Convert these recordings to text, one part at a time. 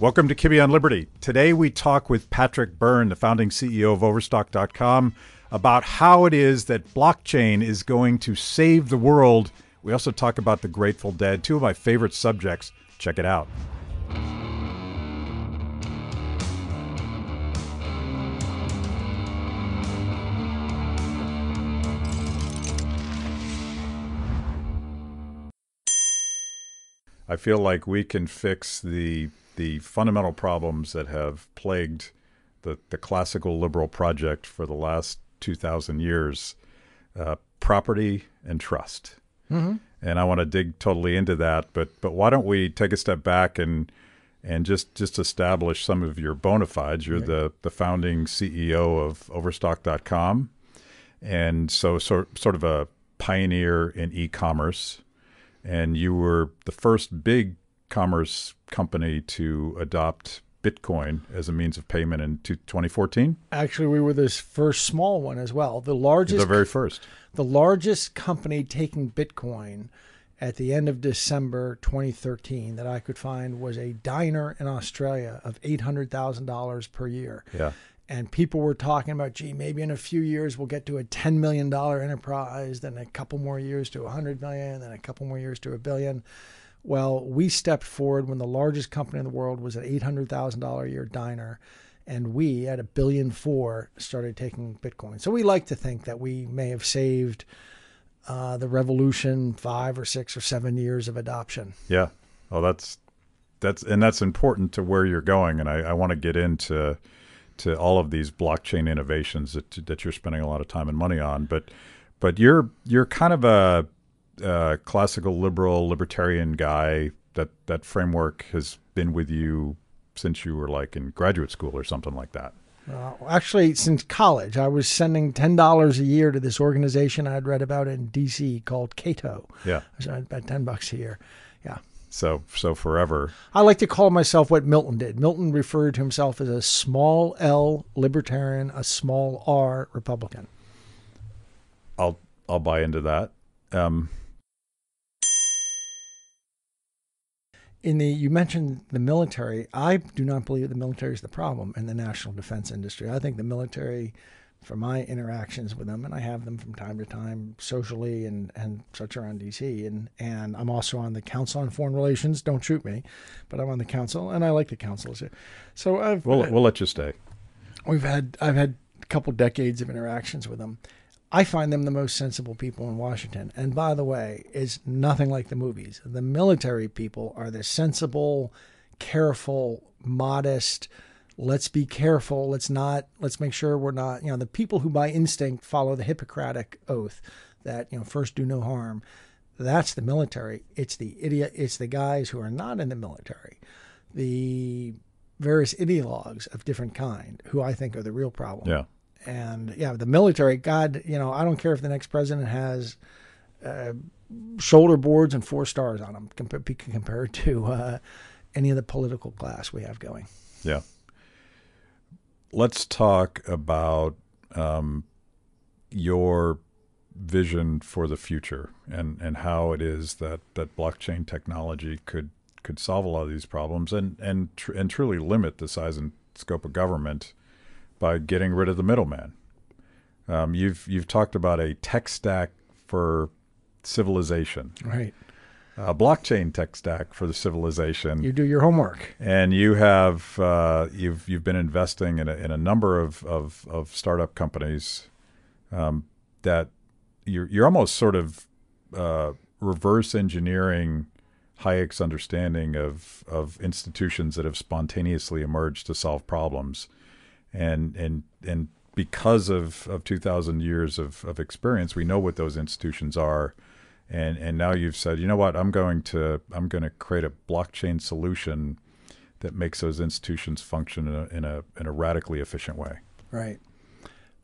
Welcome to Kibbe on Liberty. Today we talk with Patrick Byrne, the founding CEO of Overstock.com, about how it is that blockchain is going to save the world. We also talk about the Grateful Dead, two of my favorite subjects. Check it out. I feel like we can fix the fundamental problems that have plagued the classical liberal project for the last 2,000 years, property and trust. Mm-hmm. And I want to dig totally into that, but why don't we take a step back and just establish some of your bona fides. You're right. the founding CEO of Overstock.com, and so sort of a pioneer in e-commerce. And you were the first big commerce company to adopt Bitcoin as a means of payment in 2014. Actually, we were this first small one as well. The very first. The largest company taking Bitcoin at the end of December 2013 that I could find was a diner in Australia of $800,000 per year. Yeah. And people were talking about, gee, maybe in a few years we'll get to a $10 million enterprise, then a couple more years to $100 million, then a couple more years to $1 billion. Well, we stepped forward when the largest company in the world was an $800,000 a year diner, and we, at $1.4 billion, started taking Bitcoin. So we like to think that we may have saved the revolution 5 or 6 or 7 years of adoption. Yeah. Well, that's important to where you're going, and I want to get into all of these blockchain innovations that you're spending a lot of time and money on, but you're kind of a classical libertarian guy. That framework has been with you since you were like in graduate school or something like that. Actually, since college, I was sending $10 a year to this organization I'd read about in D.C. called Keynote. Yeah, about $10 a year. Yeah. So forever. I like to call myself what Milton did. Milton referred to himself as a small L libertarian, a small R Republican. I'll buy into that. You mentioned the military. I do not believe the military is the problem in the national defense industry. I think the military, from my interactions with them, and I have them from time to time socially and such around D.C., and I'm also on the Council on Foreign Relations. Don't shoot me, but I'm on the council, and I like the council. So we'll let you stay. I've had a couple decades of interactions with them. I find them the most sensible people in Washington. And by the way, it's nothing like the movies. The military people are the sensible, careful, modest. Let's be careful. Let's make sure we're not, the people who by instinct follow the Hippocratic oath that, first do no harm. That's the military. It's the guys who are not in the military, the various ideologues of different kind, who I think are the real problem. Yeah. And the military, God, I don't care if the next president has shoulder boards and 4 stars on them compared to any of the political class we have going. Yeah. Let's talk about your vision for the future and how it is that blockchain technology could solve a lot of these problems and truly limit the size and scope of government by getting rid of the middleman. You've talked about a tech stack for civilization, right? A blockchain tech stack for the civilization. You do your homework, and you have you've been investing in a number of startup companies that you're almost sort of reverse engineering Hayek's understanding of institutions that have spontaneously emerged to solve problems. And because of 2,000 years of experience, we know what those institutions are, and now you've said, you know what, I'm going to create a blockchain solution that makes those institutions function in a radically efficient way. Right.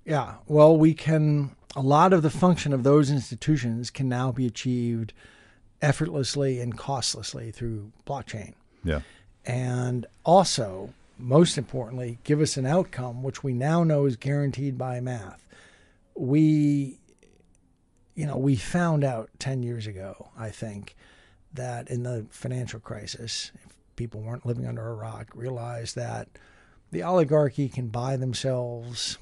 Yeah. Well, a lot of the function of those institutions can now be achieved effortlessly and costlessly through blockchain. Yeah. And also, most importantly, give us an outcome which we now know is guaranteed by math. We found out 10 years ago, I think, that in the financial crisis, people weren't living under a rock, realized that the oligarchy can buy themselves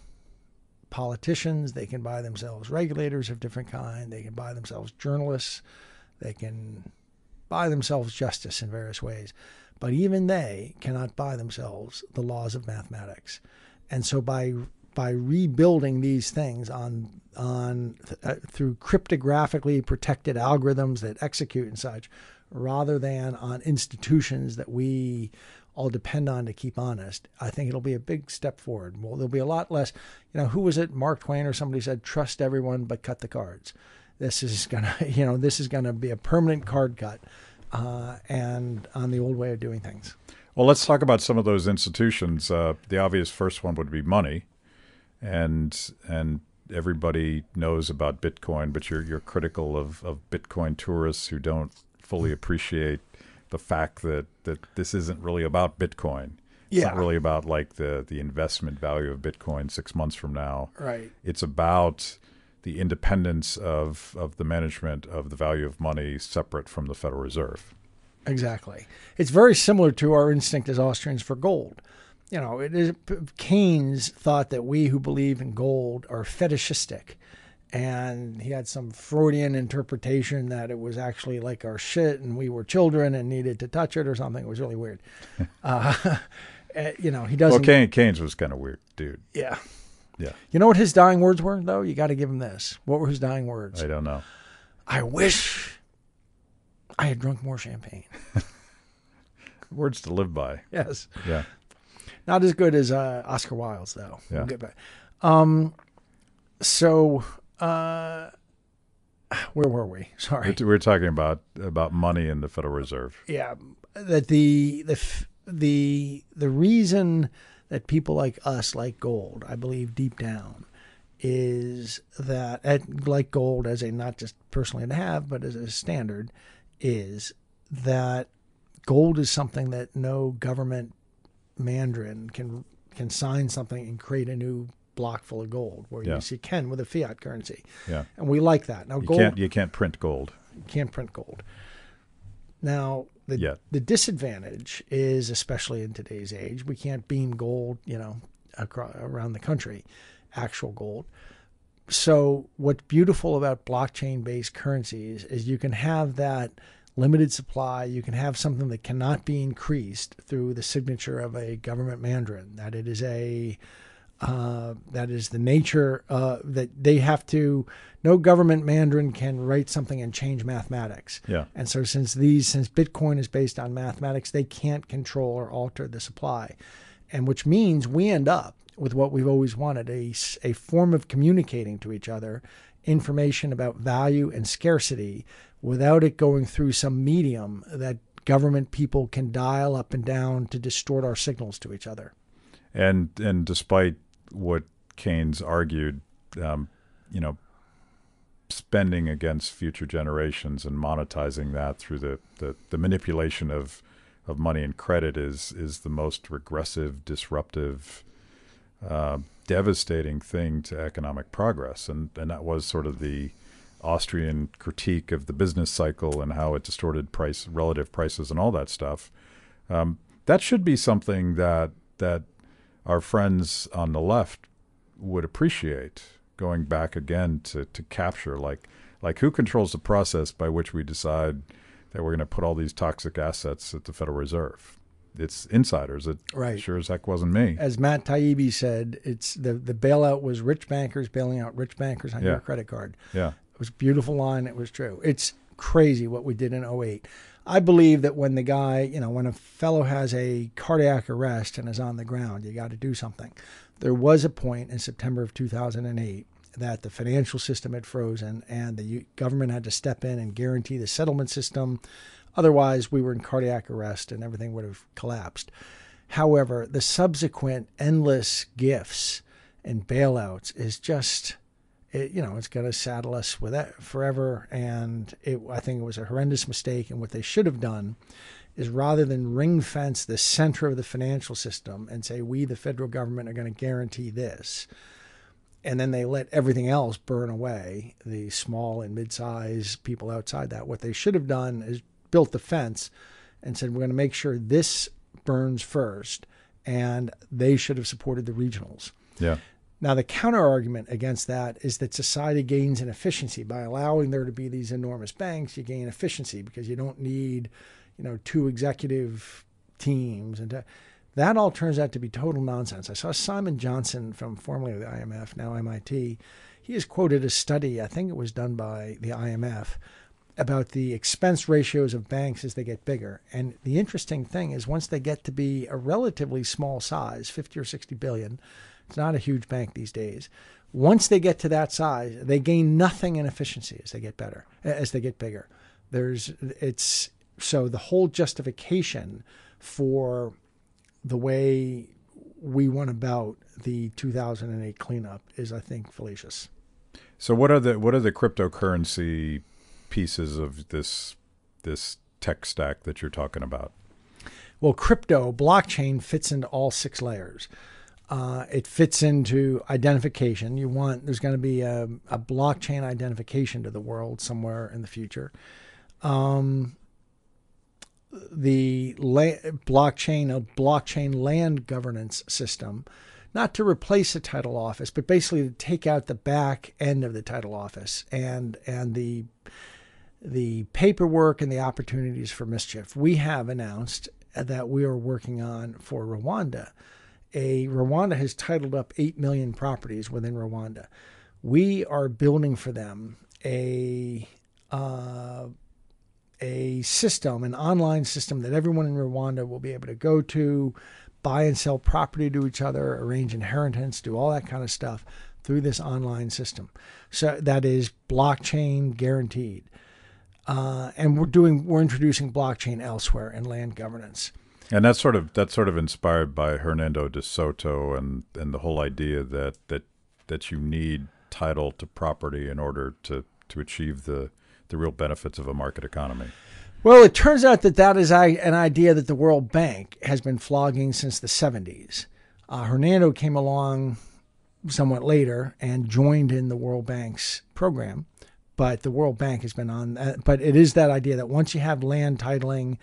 politicians, they can buy themselves regulators of different kind, they can buy themselves journalists, they can buy themselves justice in various ways. But even they cannot buy themselves the laws of mathematics. And so by rebuilding these things through cryptographically protected algorithms that execute and such, rather than on institutions that we all depend on to keep honest, I think it'll be a big step forward. Well, there'll be a lot less, who was it? Mark Twain or somebody said, trust everyone but cut the cards. This is gonna be a permanent card cut, and on the old way of doing things. Well, let's talk about some of those institutions. The obvious first one would be money, and everybody knows about Bitcoin, but you're critical of Bitcoin tourists who don't fully appreciate the fact that this isn't really about Bitcoin. It's not really about like the investment value of Bitcoin 6 months from now. Right. It's about the independence of the management of the value of money separate from the Federal Reserve. Exactly. It's very similar to our instinct as Austrians for gold. Keynes thought that we who believe in gold are fetishistic. And he had some Freudian interpretation that it was actually like our shit and we were children and needed to touch it or something. It was really weird. He doesn't. Well, Keynes was kind of weird, dude. Yeah. Yeah. You know what his dying words were, though? You got to give him this. What were his dying words? I don't know. I wish I had drunk more champagne. Words to live by. Yes. Yeah. Not as good as Oscar Wilde's, though. Yeah. We'll get back. Where were we? Sorry. We're talking about money in the Federal Reserve. Yeah. That the reason that people like us like gold, I believe deep down, is that like gold as a not just personally to have, but as a standard, is that gold is something that no government mandarin can sign something and create a new block full of gold, where you see Ken with a fiat currency. Yeah. And we like that. Now you can't print gold. You can't print gold. Now the disadvantage is, especially in today's age, we can't beam gold, around the country, actual gold. So what's beautiful about blockchain-based currencies is you can have that limited supply. You can have something that cannot be increased through the signature of a government mandarin. That it is that is the nature that they have to. No government mandarin can write something and change mathematics. Yeah. And so since Bitcoin is based on mathematics, they can't control or alter the supply, and which means we end up with what we've always wanted, a form of communicating to each other information about value and scarcity without it going through some medium that government people can dial up and down to distort our signals to each other. And despite what Keynes argued, spending against future generations and monetizing that through the manipulation of money and credit is the most regressive, disruptive, devastating thing to economic progress. And that was sort of the Austrian critique of the business cycle and how it distorted relative prices and all that stuff. That should be something that our friends on the left would appreciate, going back again to capture, like who controls the process by which we decide that we're going to put all these toxic assets at the Federal Reserve. It's insiders. It sure as heck wasn't me. As Matt Taibbi said, it's the bailout was rich bankers bailing out rich bankers on your credit card. Yeah. It was a beautiful line. It was true. It's crazy what we did in 2008. I believe that when the guy, when a fellow has a cardiac arrest and is on the ground, you got to do something. There was a point in September of 2008 that the financial system had frozen and the government had to step in and guarantee the settlement system. Otherwise, we were in cardiac arrest and everything would have collapsed. However, the subsequent endless gifts and bailouts is just, it's going to saddle us with that forever. And I think it was a horrendous mistake. And what they should have done is, rather than ring fence the center of the financial system and say, we, the federal government, are going to guarantee this, and then they let everything else burn away, the small and mid-sized people outside that, what they should have done is built the fence and said, we're going to make sure this burns first, and they should have supported the regionals. Yeah. Now, the counter argument against that is that society gains in efficiency. By allowing there to be these enormous banks, you gain efficiency because you don't need, two executive teams. And that all turns out to be total nonsense. I saw Simon Johnson from formerly the IMF, now MIT. He has quoted a study, I think it was done by the IMF, about the expense ratios of banks as they get bigger. And the interesting thing is once they get to be a relatively small size, 50 or 60 billion, it's not a huge bank these days. Once they get to that size, they gain nothing in efficiency as they get bigger. So the whole justification for the way we went about the 2008 cleanup is, I think, fallacious. So what are the cryptocurrency pieces of this tech stack that you're talking about? Well, blockchain fits into all 6 layers. It fits into identification. There's going to be a blockchain identification to the world somewhere in the future. The blockchain land governance system, not to replace the title office, but basically to take out the back end of the title office and the paperwork and the opportunities for mischief. We have announced that we are working on for Rwanda. Rwanda has titled up 8 million properties within Rwanda. We are building for them a system, an online system that everyone in Rwanda will be able to go to, buy and sell property to each other, arrange inheritance, do all that kind of stuff through this online system. So that is blockchain guaranteed. And we're introducing blockchain elsewhere in land governance. And that's sort of inspired by Hernando de Soto and the whole idea that you need title to property in order to achieve the real benefits of a market economy. Well, it turns out that is an idea that the World Bank has been flogging since the 70s. Hernando came along somewhat later and joined in the World Bank's program, but the World Bank has been on that. But it is that idea that once you have land titling,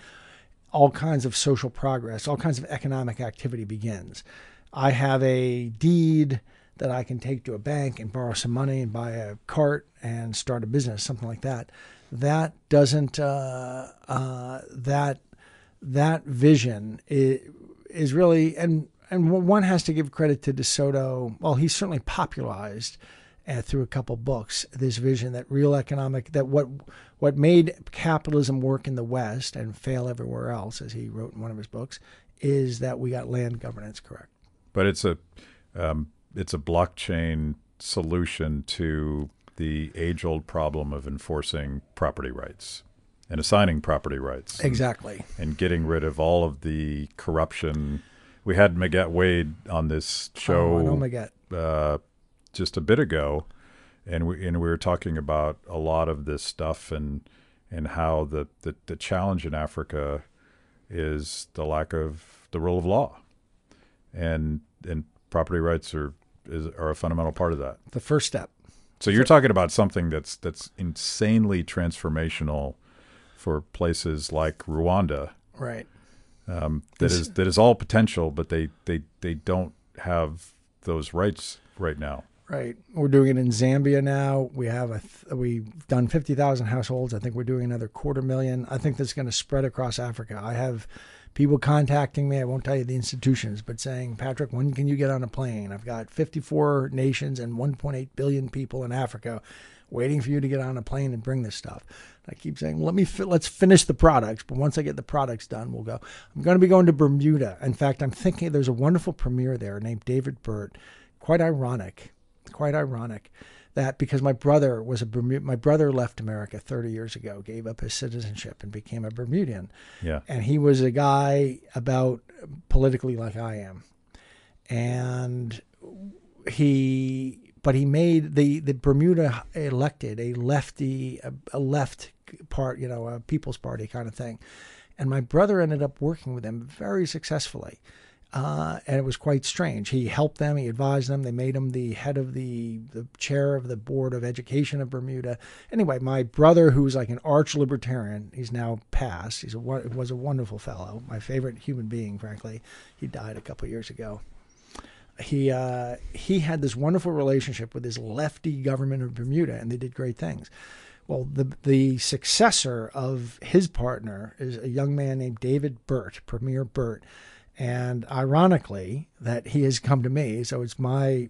all kinds of social progress, all kinds of economic activity begins. I have a deed that I can take to a bank and borrow some money and buy a cart and start a business, something like that. That doesn't, that vision is really, and one has to give credit to de Soto. Well, he certainly popularized through a couple books this vision that what made capitalism work in the West and fail everywhere else, as he wrote in one of his books, is that we got land governance correct. But it's a blockchain solution to the age-old problem of enforcing property rights and assigning property rights. Exactly. And getting rid of all of the corruption. We had Maguette Wade on this show. I know Maguette. Just a bit ago, and we were talking about a lot of this stuff and how the challenge in Africa is the lack of the rule of law, and property rights are a fundamental part of that. The first step. So you're talking about something that's insanely transformational for places like Rwanda, right? That is all potential, but they don't have those rights right now. Right. We're doing it in Zambia now. We've done 50,000 households. I think we're doing another 250,000. I think that's going to spread across Africa. I have people contacting me. I won't tell you the institutions, but saying, Patrick, when can you get on a plane? I've got 54 nations and 1.8 billion people in Africa waiting for you to get on a plane and bring this stuff. And I keep saying, let's finish the products. But once I get the products done, we'll go. I'm going to be going to Bermuda. In fact, I'm thinking there's a wonderful premier there named David Byrne. Quite ironic that because my brother left America 30 years ago, gave up his citizenship and became a Bermudian. Yeah. And he was a guy about politically like I am. And he made the Bermuda elected a left part, a People's Party kind of thing. And my brother ended up working with him very successfully. And it was quite strange. He helped them. He advised them. They made him the head of the chair of the Board of Education of Bermuda. Anyway, my brother, who's like an arch libertarian, he's now passed. Was a wonderful fellow. My favorite human being, frankly. He died a couple of years ago. He had this wonderful relationship with his lefty government of Bermuda, and they did great things. Well, the successor of his partner is a young man named David Byrne, Premier Byrne. And ironically, that he has come to me. So it's my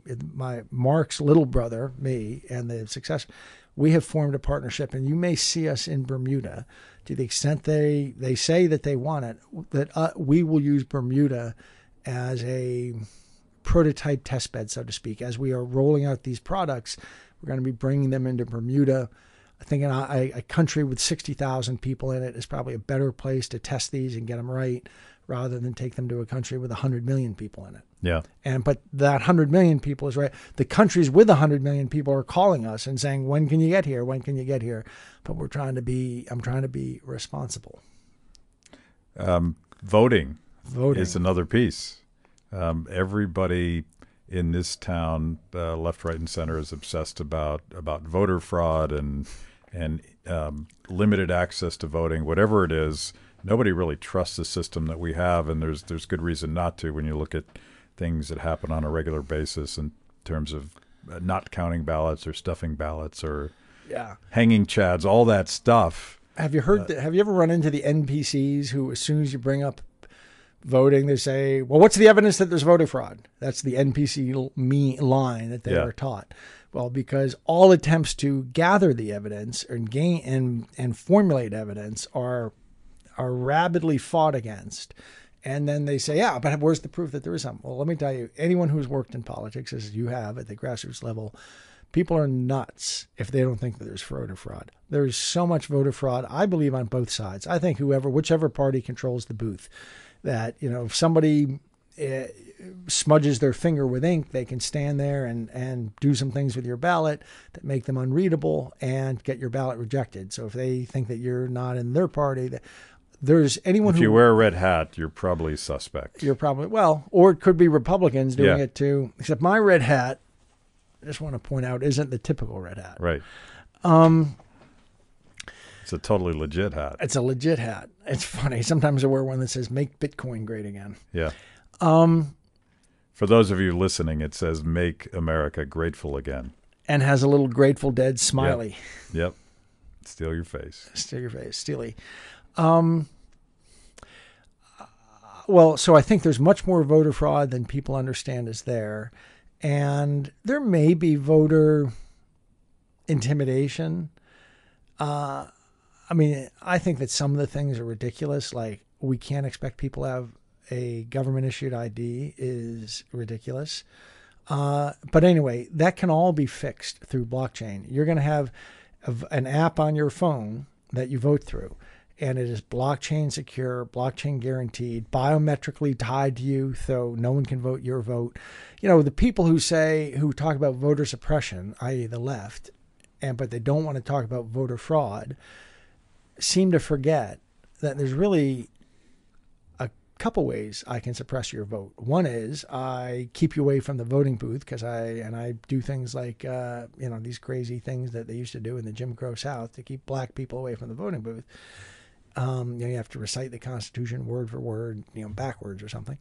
Mark's little brother, me, and the successor. We have formed a partnership, and you may see us in Bermuda to the extent they say that they want it, that we will use Bermuda as a prototype test bed, so to speak. As we are rolling out these products, we're going to be bringing them into Bermuda. I think a country with 60,000 people in it is probably a better place to test these and get them right, rather than take them to a country with 100 million people in it. Yeah. But that 100 million people is right. The countries with 100 million people are calling us and saying, when can you get here? When can you get here? But I'm trying to be responsible. Voting is another piece. Everybody in this town, left, right, and center, is obsessed about voter fraud and limited access to voting, whatever it is. Nobody really trusts the system that we have, and there's good reason not to when you look at things that happen on a regular basis in terms of not counting ballots or stuffing ballots or hanging chads, all that stuff. Have you heard? Have you ever run into the NPCs who, as soon as you bring up voting, they say, "Well, what's the evidence that there's voter fraud?" That's the NPC line that they are taught. Well, because all attempts to gather the evidence and gain and formulate evidence are rabidly fought against. And then they say, yeah, but where's the proof that there is some? Well, let me tell you, anyone who's worked in politics, as you have at the grassroots level, people are nuts if they don't think that there's voter fraud. There's so much voter fraud, I believe, on both sides. I think whichever party controls the booth, that, if somebody smudges their finger with ink, they can stand there and do some things with your ballot that make them unreadable and get your ballot rejected. So if they think that you're not in their party, there's anyone if you wear a red hat, you're probably suspect. You're probably, or it could be Republicans doing it too. Except my red hat, I just want to point out, isn't the typical red hat. Right. It's a totally legit hat. It's a legit hat. It's funny. Sometimes I wear one that says "Make Bitcoin Great Again." Yeah. For those of you listening, it says "Make America Grateful Again," and has a little Grateful Dead smiley. Yep. Steal your face. Steal your face. Steely. Well, so I think there's much more voter fraud than people understand is there. And there may be voter intimidation. I think that some of the things are ridiculous. Like, we can't expect people to have a government-issued ID is ridiculous. But anyway, that can all be fixed through blockchain. You're going to have an app on your phone that you vote through. And it is blockchain secure, blockchain guaranteed, biometrically tied to you, so no one can vote your vote. The people who talk about voter suppression, i.e. the left, but they don't want to talk about voter fraud, seem to forget that there's really a couple ways I can suppress your vote. One is I keep you away from the voting booth because I do things like, these crazy things that they used to do in the Jim Crow South to keep black people away from the voting booth. You have to recite the Constitution word for word, backwards or something.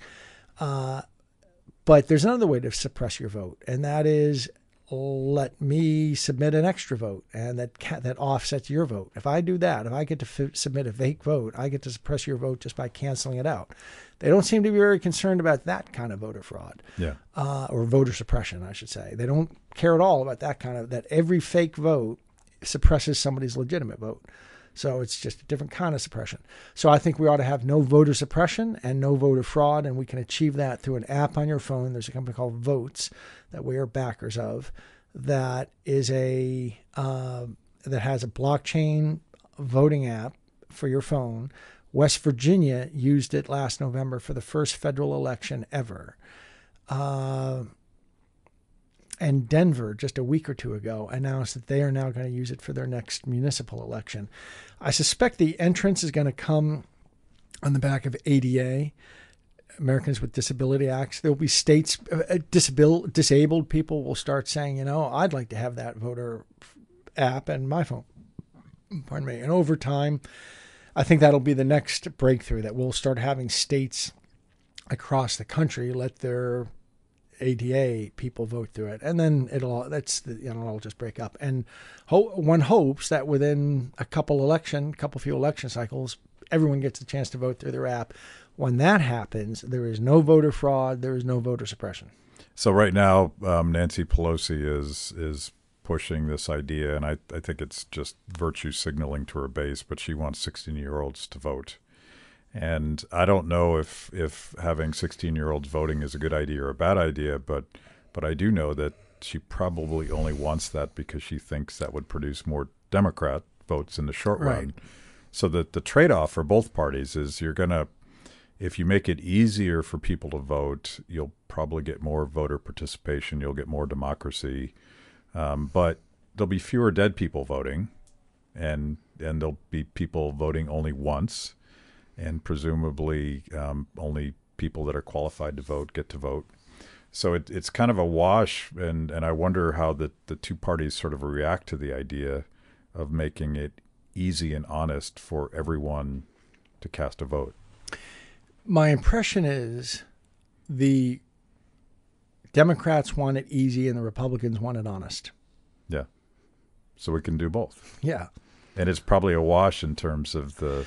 But there's another way to suppress your vote, and that is let me submit an extra vote, and that offsets your vote. If I do that, if I get to submit a fake vote, I get to suppress your vote just by canceling it out. They don't seem to be very concerned about that kind of voter fraud, or voter suppression, I should say. They don't care at all about that every fake vote suppresses somebody's legitimate vote. So it's just a different kind of suppression. So I think we ought to have no voter suppression and no voter fraud, and we can achieve that through an app on your phone. There's a company called Votes that we are backers of that is that has a blockchain voting app for your phone. West Virginia used it last November for the first federal election ever. And Denver, just a week or two ago, announced that they are now going to use it for their next municipal election. I suspect the entrance is going to come on the back of ADA. Americans with Disability Acts. There'll be states, disabled people will start saying, I'd like to have that voter app and my phone. Pardon me. And over time, I think that'll be the next breakthrough, that we'll start having states across the country let their ADA people vote through it, and then it'll just break up. And one hopes that within a couple few election cycles, everyone gets a chance to vote through their app. When that happens, there is no voter fraud, there is no voter suppression. So right now, Nancy Pelosi is pushing this idea, and I think it's just virtue signaling to her base, but she wants 16-year-olds to vote. And I don't know if having 16-year-olds voting is a good idea or a bad idea, but I do know that she probably only wants that because she thinks that would produce more Democrat votes in the short run. So that the trade-off for both parties is if you make it easier for people to vote, you'll probably get more voter participation, you'll get more democracy, but there'll be fewer dead people voting, and there'll be people voting only once. And presumably only people that are qualified to vote get to vote. So it's kind of a wash, and I wonder how the two parties sort of react to the idea of making it easy and honest for everyone to cast a vote. My impression is the Democrats want it easy and the Republicans want it honest. Yeah. So we can do both. Yeah. And it's probably a wash in terms of the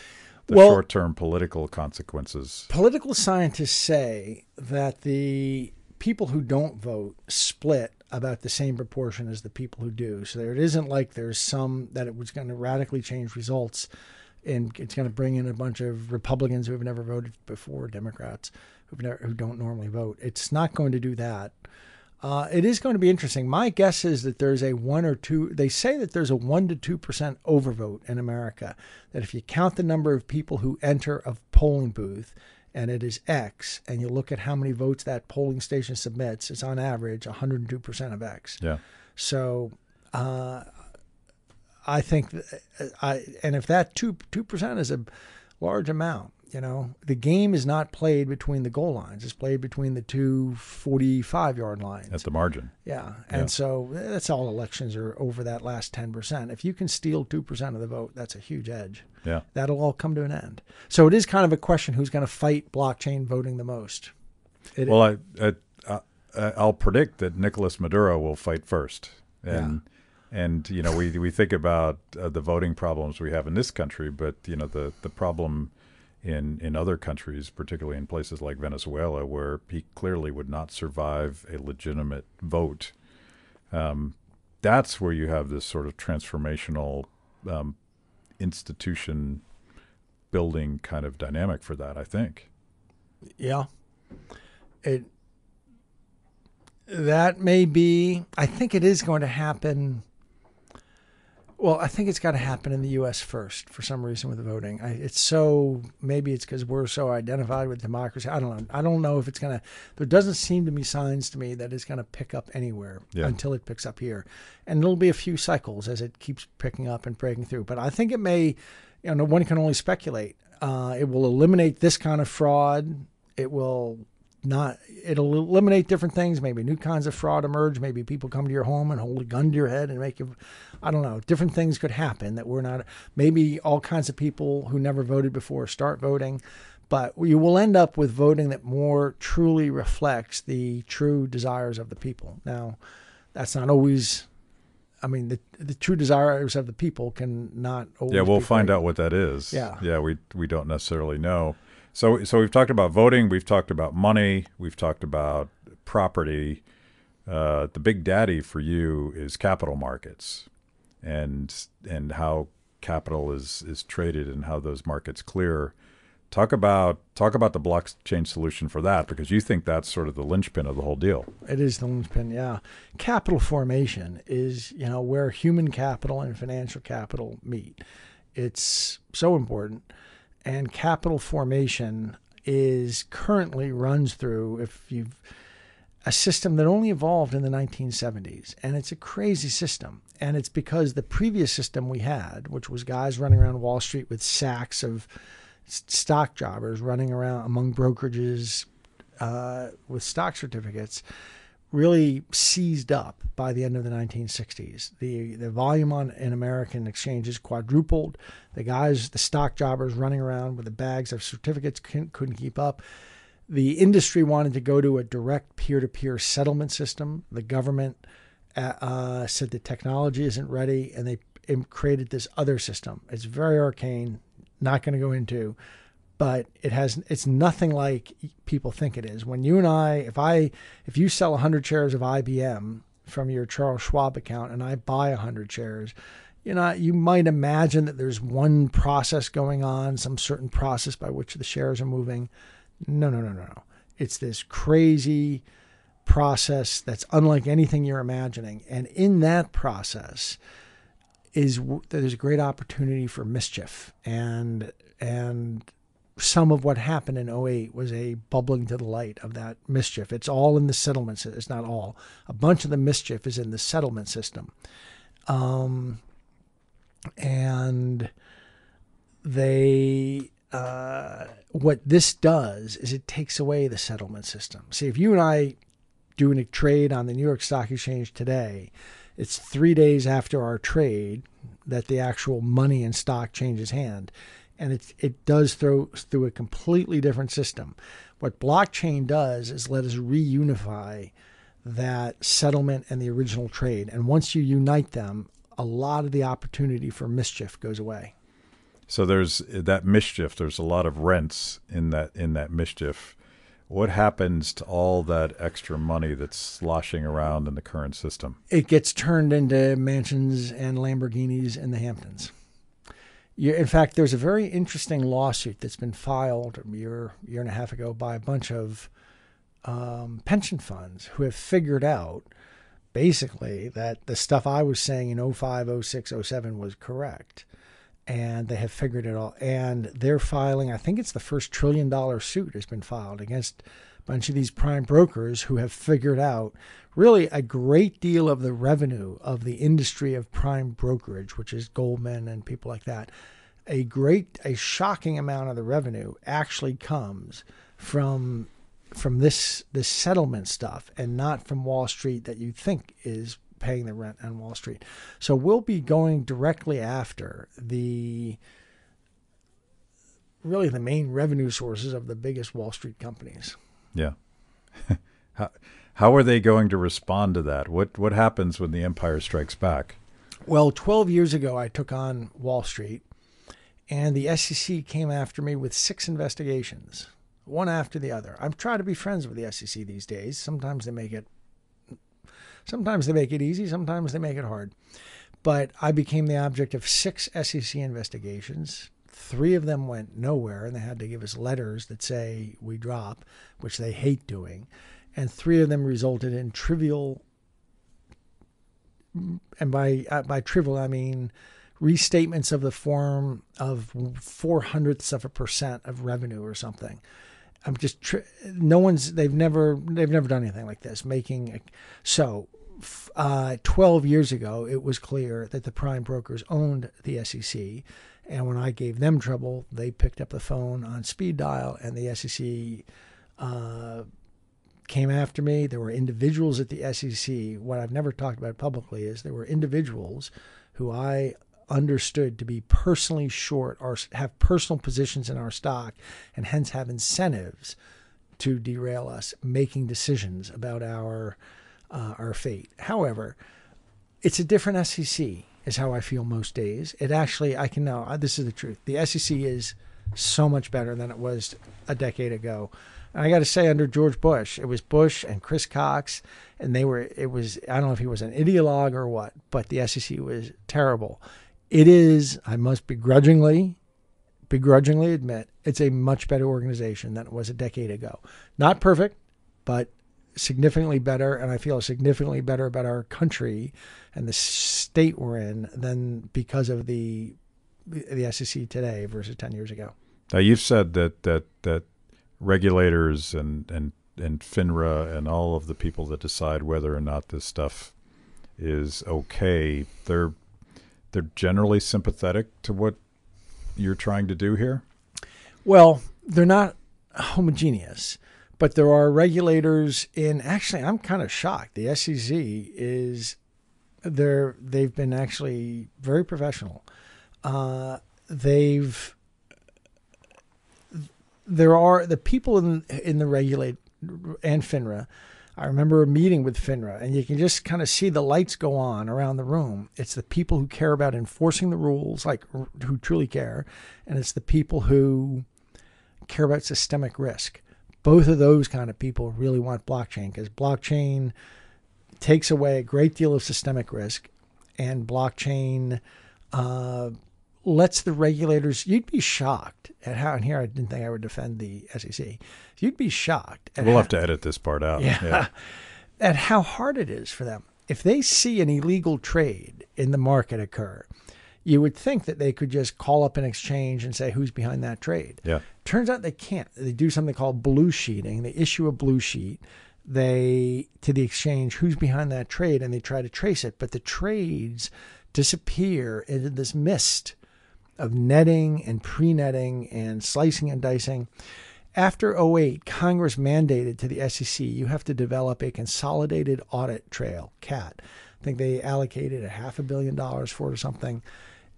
short-term political consequences. Political scientists say that the people who don't vote split about the same proportion as the people who do. So it isn't like there's that it was going to radically change results, and it's going to bring in a bunch of Republicans who have never voted before, Democrats who don't normally vote. It's not going to do that. It is going to be interesting. My guess is that there's a 1 or 2. They say that there's a 1 to 2% overvote in America. That if you count the number of people who enter a polling booth, and it is X, and you look at how many votes that polling station submits, it's on average 102% of X. Yeah. So I think, and if that 2% is a large amount, the game is not played between the goal lines. It's played between the two 45-yard lines. At the margin. Yeah. And so that's all elections are over that last 10%. If you can steal 2% of the vote, that's a huge edge. Yeah. That'll all come to an end. So it is kind of a question who's going to fight blockchain voting the most. I'll predict that Nicolas Maduro will fight first. And we think about the voting problems we have in this country, but the problem in other countries, particularly in places like Venezuela, where he clearly would not survive a legitimate vote. That's where you have this sort of transformational institution building kind of dynamic for that, I think. Yeah. That may be, I think it is going to happen. Well, I think it's got to happen in the U.S. first for some reason with the voting. Maybe it's because we're so identified with democracy. I don't know. I don't know if it's going to, there doesn't seem to be signs to me that it's going to pick up anywhere until it picks up here. And it'll be a few cycles as it keeps picking up and breaking through. But I think it may, one can only speculate. It will eliminate this kind of fraud. It'll eliminate different things. Maybe new kinds of fraud emerge. Maybe people come to your home and hold a gun to your head and make you, I don't know, different things could happen that we're not, maybe all kinds of people who never voted before start voting, but you will end up with voting that more truly reflects the true desires of the people. Now, that's not always, the true desires of the people can not always Yeah, we'll be find great. out what that is. Yeah, we don't necessarily know. So we've talked about voting, we've talked about money, we've talked about property. The big daddy for you is capital markets, and how capital is traded and how those markets clear. Talk about the blockchain solution for that, because you think that's sort of the linchpin of the whole deal. It is the linchpin, yeah. Capital formation is, where human capital and financial capital meet. It's so important. And capital formation runs through a system that only evolved in the 1970s. And it's a crazy system. And it's because the previous system we had, which was guys running around Wall Street with sacks of stock jobbers running around among brokerages, with stock certificates really seized up by the end of the 1960s. The volume in American exchanges quadrupled. The stock jobbers running around with the bags of certificates couldn't keep up. The industry wanted to go to a direct peer-to-peer settlement system. The government said the technology isn't ready, and they created this other system. It's very arcane, not going to go into, but it's nothing like people think it is. When you and if you sell 100 shares of IBM from your Charles Schwab account and I buy 100 shares, you might imagine that there's one process going on, some certain process by which the shares are moving. No. It's this crazy process that's unlike anything you're imagining. And in that process there's a great opportunity for mischief. And some of what happened in '08 was a bubbling to the light of that mischief. It's all in the settlement system. It's not all. A bunch of the mischief is in the settlement system. And what this does is it takes away the settlement system. See, if you and I do a trade on the New York Stock Exchange today, it's 3 days after our trade that the actual money in stock changes hand. And it does through a completely different system. What blockchain does is let us reunify that settlement and the original trade. And once you unite them, a lot of the opportunity for mischief goes away. So there's that mischief. There's a lot of rents in that mischief. What happens to all that extra money that's sloshing around in the current system? It gets turned into mansions and Lamborghinis in the Hamptons. In fact, there's a very interesting lawsuit that's been filed a year and a half ago by a bunch of pension funds who have figured out basically that the stuff I was saying in 05, 06, 07 was correct. And they have figured it all. And they're filing, I think it's the first $1 trillion suit has been filed against a bunch of these prime brokers who have figured out really a great deal of the revenue of the industry of prime brokerage, which is Goldman and people like that. A shocking amount of the revenue actually comes from this settlement stuff and not from Wall Street that you think is paying the rent on Wall Street. So we'll be going directly after the main revenue sources of the biggest Wall Street companies. Yeah. How are they going to respond to that? What happens when the empire strikes back? Well, 12 years ago, I took on Wall Street, and the SEC came after me with 6 investigations, one after the other. I'm trying to be friends with the SEC these days. Sometimes they make it easy, sometimes they make it hard. But I became the object of 6 SEC investigations. 3 of them went nowhere, and they had to give us letters that say we drop, which they hate doing. And 3 of them resulted in trivial, and by trivial I mean restatements of the form of 0.04% of revenue or something. They've never done anything like this. 12 years ago, it was clear that the prime brokers owned the SEC. And when I gave them trouble, they picked up the phone on speed dial, and the SEC came after me. There were individuals at the SEC. What I've never talked about publicly is there were individuals who I understood to be personally short or have personal positions in our stock and hence have incentives to derail us making decisions about our fate. However, it's a different SEC is how I feel most days. This is the truth. The SEC is so much better than it was a decade ago. And I got to say, under George Bush, it was Bush and Chris Cox, and I don't know if he was an ideologue or what, but the SEC was terrible. It is, I must begrudgingly admit, it's a much better organization than it was a decade ago. Not perfect, but significantly better, and I feel significantly better about our country and the state we're in than because of the SEC today versus 10 years ago. Now, you've said that regulators and FINRA and all of the people that decide whether or not this stuff is okay, they're generally sympathetic to what you're trying to do here? Well, they're not homogeneous, But there are regulators in. Actually, I'm kind of shocked. The SEC is they've been actually very professional. There are the people in the regulate and FINRA. I remember a meeting with FINRA, and you can just kind of see the lights go on around the room. It's the people who care about enforcing the rules, like who truly care, and it's the people who care about systemic risk. Both of those kind of people really want blockchain, because blockchain takes away a great deal of systemic risk, and blockchain lets the regulators. You'd be shocked at how, and here I didn't think I would defend the SEC. You'd be shocked. We'll have to edit this part out. Yeah, at how hard it is for them. If they see an illegal trade in the market occur, you would think that they could just call up an exchange and say, who's behind that trade? Yeah. Turns out they can't. They do something called blue sheeting. They issue a blue sheet to the exchange, who's behind that trade, and they try to trace it. But the trades disappear into this mist of netting and pre-netting and slicing and dicing. After 2008, Congress mandated to the SEC, you have to develop a consolidated audit trail, CAT. I think they allocated $500 million for it or something.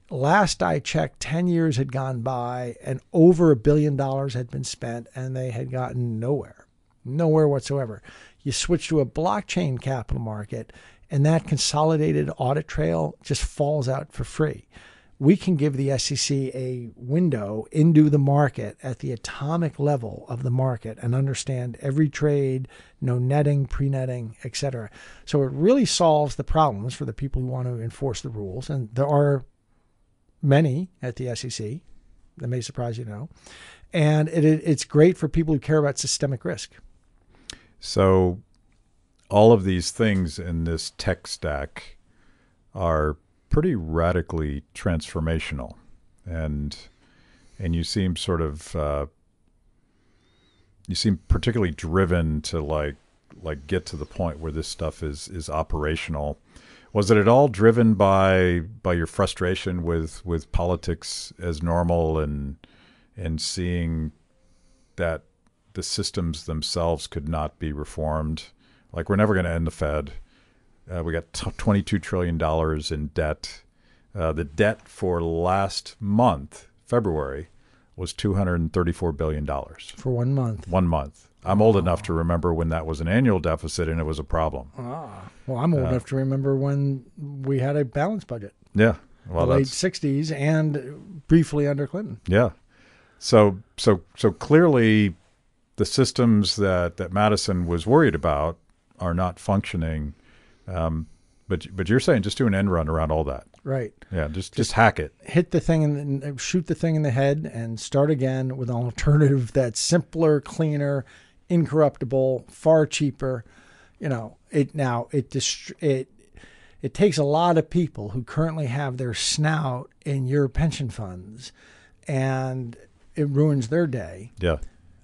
Last I checked, 10 years had gone by and over $1 billion had been spent, and they had gotten nowhere whatsoever. You switch to a blockchain capital market, and that consolidated audit trail just falls out for free. We can give the SEC a window into the market at the atomic level of the market and understand every trade, no netting, pre-netting, etc. So it really solves the problems for the people who want to enforce the rules. And there are many at the SEC. That may surprise you to know. And it's great for people who care about systemic risk. So all of these things in this tech stack are pretty radically transformational, and you seem sort of you seem particularly driven to like get to the point where this stuff is operational. Was it at all driven by your frustration with politics as normal and seeing that the systems themselves could not be reformed? Like, we're never going to end the Fed. We got $22 trillion in debt. The debt for last month, February, was $234 billion. For 1 month. 1 month. I'm old enough to remember when that was an annual deficit and it was a problem. Well, I'm old enough to remember when we had a balanced budget. Yeah. Well, the late 60s and briefly under Clinton. Yeah. So clearly the systems that Madison was worried about are not functioning. But you're saying just do an end run around all that. Right. Yeah, just hack it. Hit the thing and shoot the thing in the head and start again with an alternative that's simpler, cleaner, incorruptible, far cheaper. It takes a lot of people who currently have their snout in your pension funds, and it ruins their day. Yeah.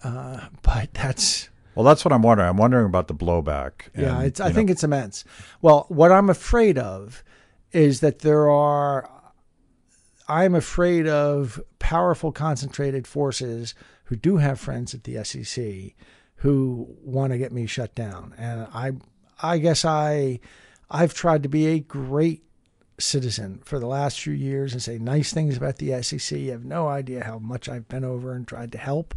But that's... Well, that's what I'm wondering. I'm wondering about the blowback. Yeah, I think it's immense. Well, what I'm afraid of is that I'm afraid of powerful, concentrated forces who do have friends at the SEC who want to get me shut down. And I guess I've tried to be a great citizen for the last few years and say nice things about the SEC. You have no idea how much I've been over and tried to help.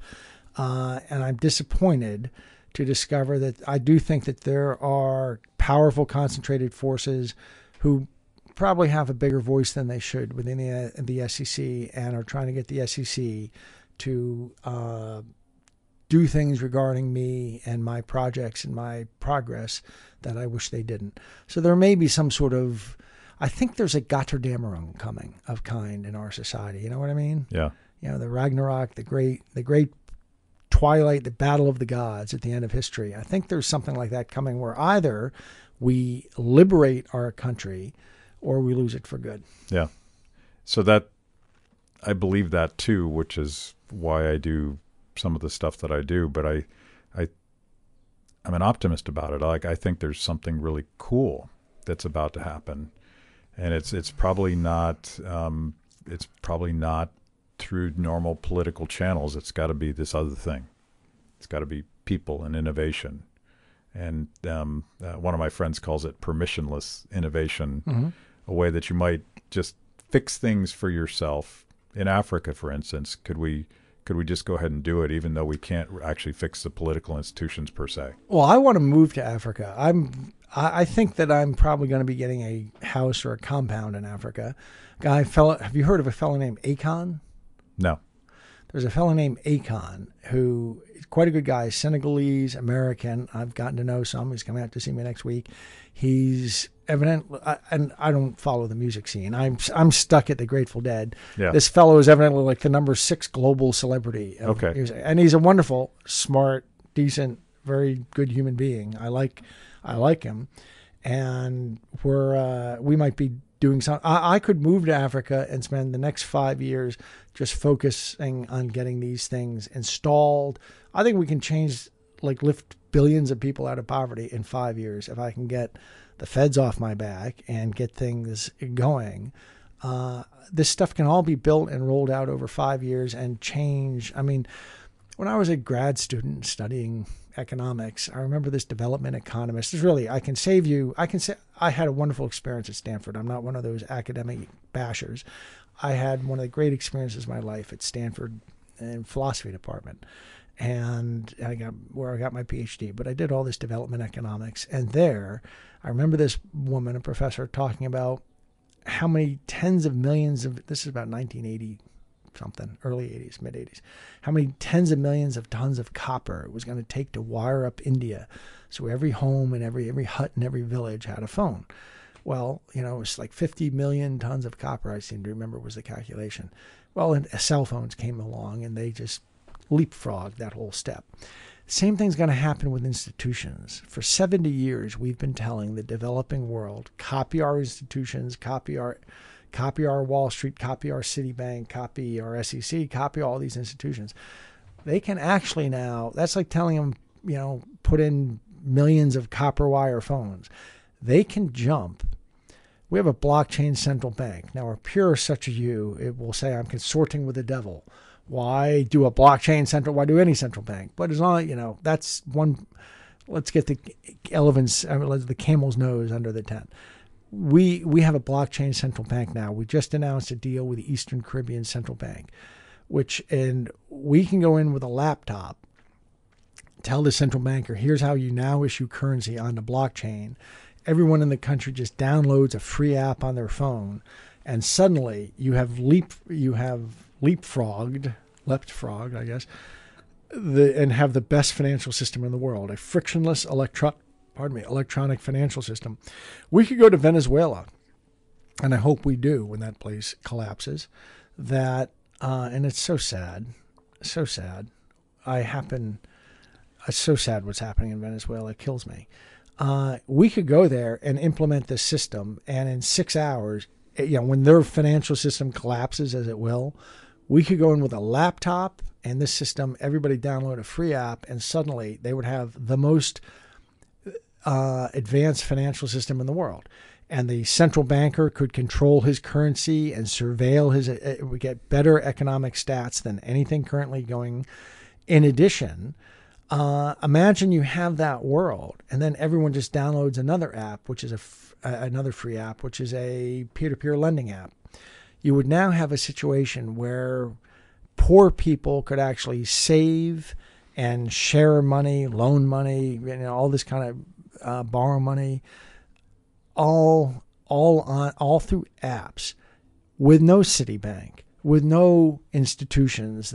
And I'm disappointed to discover that I do think that there are powerful, concentrated forces who probably have a bigger voice than they should within the SEC and are trying to get the SEC to do things regarding me and my projects and my progress that I wish they didn't. So there may be some sort of, I think there's a Götterdämmerung coming of kind in our society. You know what I mean? Yeah. The Ragnarok, the great twilight, the battle of the gods at the end of history. I think there's something like that coming where either we liberate our country or we lose it for good. Yeah. So that, I believe that too, which is why I do some of the stuff that I do. But I'm an optimist about it. I think there's something really cool that's about to happen, and it's probably not through normal political channels. It's got to be this other thing. It's got to be people and innovation. And one of my friends calls it permissionless innovation, a way that you might just fix things for yourself. In Africa, for instance, could we just go ahead and do it, even though we can't actually fix the political institutions per se? Well, I want to move to Africa. I think that I'm probably going to be getting a house or a compound in Africa. Have you heard of a fellow named Akon? No. There's a fellow named Akon who is quite a good guy, Senegalese American. I've gotten to know some. He's coming out to see me next week. He's evidently, and I don't follow the music scene. I'm stuck at the Grateful Dead. Yeah. This fellow is evidently like the number 6 global celebrity. Okay. And he's a wonderful, smart, decent, very good human being. I like him, and we might be doing something. I could move to Africa and spend the next 5 years just focusing on getting these things installed. I think we can lift billions of people out of poverty in 5 years if I can get the feds off my back and get things going. This stuff can all be built and rolled out over 5 years and change. I mean, when I was a grad student studying economics, I remember this development economist. I had a wonderful experience at Stanford. I'm not one of those academic bashers. I had one of the great experiences of my life at Stanford in philosophy department, and I got my PhD. But I did all this development economics, and there, I remember this woman, a professor, talking about how many tens of millions of, this is about 1980 something, early 80s, mid 80s, how many tens of millions of tons of copper it was going to take to wire up India. So every home and every hut in every village had a phone. Well, it was like 50 million tons of copper, I seem to remember was the calculation. Well, and cell phones came along and they just leapfrogged that whole step. Same thing's going to happen with institutions. For 70 years, we've been telling the developing world, copy our institutions, copy our Wall Street, copy our Citibank, copy our SEC, copy all these institutions. They can actually now, that's like telling them, put in millions of copper wire phones. They can jump. We have a blockchain central bank. Now, a pure such as you, it will say, I'm consorting with the devil. Why do a blockchain central? Why do any central bank? But as long, that's one, let's get the the camel's nose under the tent. We have a blockchain central bank now. We just announced a deal with the Eastern Caribbean Central Bank, and we can go in with a laptop, tell the central banker, here's how you now issue currency on the blockchain. Everyone in the country just downloads a free app on their phone, and suddenly you have leapfrogged, I guess, and have the best financial system in the world, a frictionless electronic financial system. We could go to Venezuela, and I hope we do when that place collapses. And it's so sad, so sad. It's so sad what's happening in Venezuela. It kills me. We could go there and implement this system, and in 6 hours, when their financial system collapses, as it will, we could go in with a laptop and this system, everybody download a free app, and suddenly they would have the most advanced financial system in the world. And the central banker could control his currency and surveil it would get better economic stats than anything currently going. In addition, imagine you have that world, and then everyone just downloads another app, which is another free app, which is a peer-to-peer lending app. You would now have a situation where poor people could actually save and share money, loan money, all this kind of borrow money, all through apps, with no Citibank, with no institutions,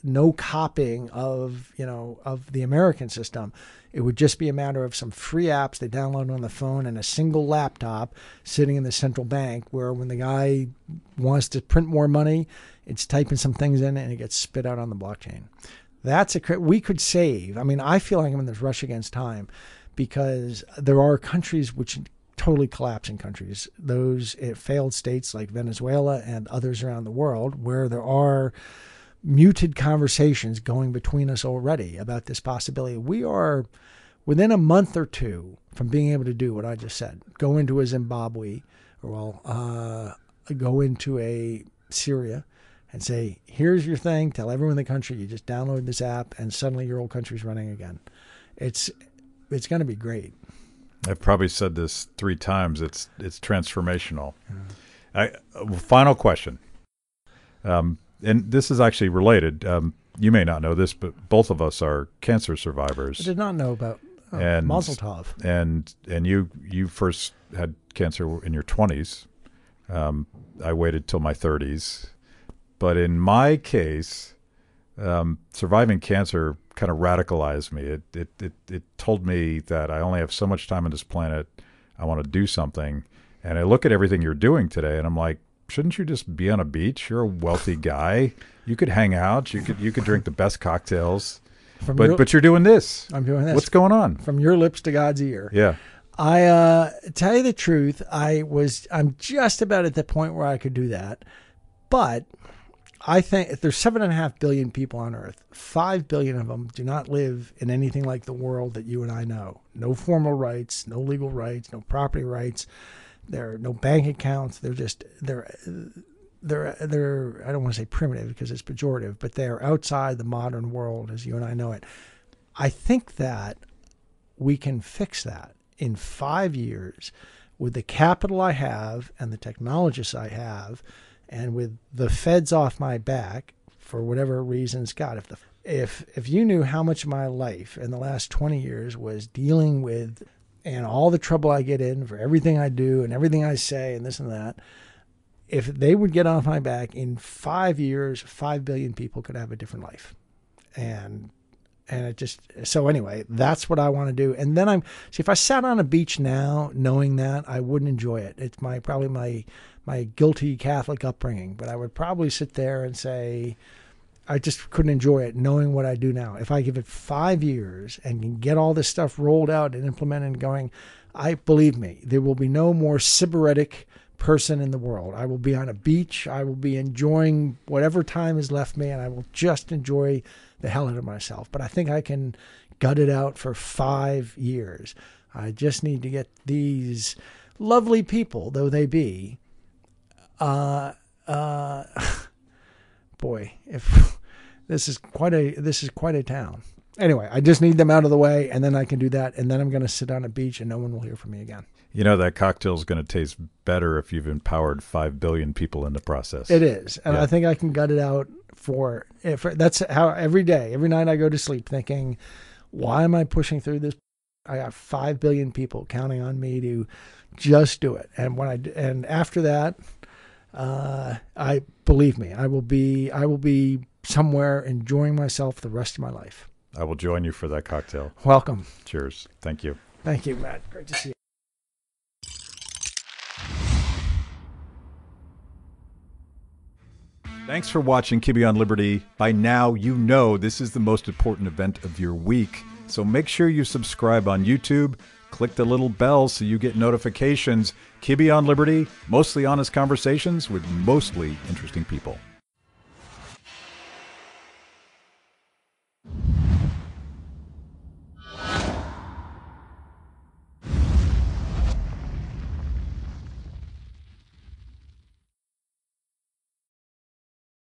no copying of the American system. It would just be a matter of some free apps they download on the phone and a single laptop sitting in the central bank, where when the guy wants to print more money, it's typing some things in and it gets spit out on the blockchain. We could save. I mean, I feel like I'm in this rush against time, because there are countries which totally collapsing countries, those failed states like Venezuela and others around the world, where there are muted conversations going between us already about this possibility. We are within a month or two from being able to do what I just said: go into a Zimbabwe, or go into a Syria and say, here's your thing, tell everyone in the country you just download this app, and suddenly your whole country's running again. it's going to be great. I've probably said this 3 times. It's transformational. Final question. And this is actually related. You may not know this, but both of us are cancer survivors. I did not know about and Mazel Tov. And you first had cancer in your 20s. I waited till my 30s. But in my case, surviving cancer kind of radicalized me. It told me that I only have so much time on this planet. I want to do something. And I look at everything you're doing today, and I'm like, shouldn't you just be on a beach? You're a wealthy guy. You could hang out. You could drink the best cocktails. But you're doing this. I'm doing this. What's going on? From your lips to God's ear. Yeah. I tell you the truth, I'm just about at the point where I could do that. But I think there's 7.5 billion people on Earth. 5 billion of them do not live in anything like the world that you and I know. No formal rights, no legal rights, no property rights. There are no bank accounts. They're I don't want to say primitive because it's pejorative, but they're outside the modern world as you and I know it. I think that we can fix that in 5 years with the capital I have and the technologists I have, and with the feds off my back for whatever reasons. God, if you knew how much of my life in the last 20 years was dealing with and all the trouble I get in for everything I do and everything I say and this and that, if they would get off my back in 5 years, 5 billion people could have a different life. And it just, so anyway, that's what I want to do. And then if I sat on a beach now, knowing that, I wouldn't enjoy it. It's probably my guilty Catholic upbringing, but I would probably sit there and say, I just couldn't enjoy it knowing what I do now. If I give it 5 years and can get all this stuff rolled out and implemented and going, believe me, there will be no more sybaritic person in the world. I will be on a beach. I will be enjoying whatever time is left me, and I will just enjoy the hell out of myself. But I think I can gut it out for 5 years. I just need to get these lovely people, though they be, boy, if this is quite a town. Anyway, I just need them out of the way, and then I can do that, and then I'm going to sit on a beach, and no one will hear from me again. You know, that cocktail is going to taste better if you've empowered 5 billion people in the process. It is. And yeah. I think I can gut it out that's how every night I go to sleep thinking, why am I pushing through this? I got 5 billion people counting on me to just do it. And after that, believe me, I will be somewhere enjoying myself the rest of my life. I will join you for that cocktail. Welcome. Cheers. Thank you. Thank you, Matt. Great to see you. Thanks for watching Kibbe on Liberty. By now, you know this is the most important event of your week. So make sure you subscribe on YouTube. Click the little bell so you get notifications. Kibbe on Liberty, mostly honest conversations with mostly interesting people.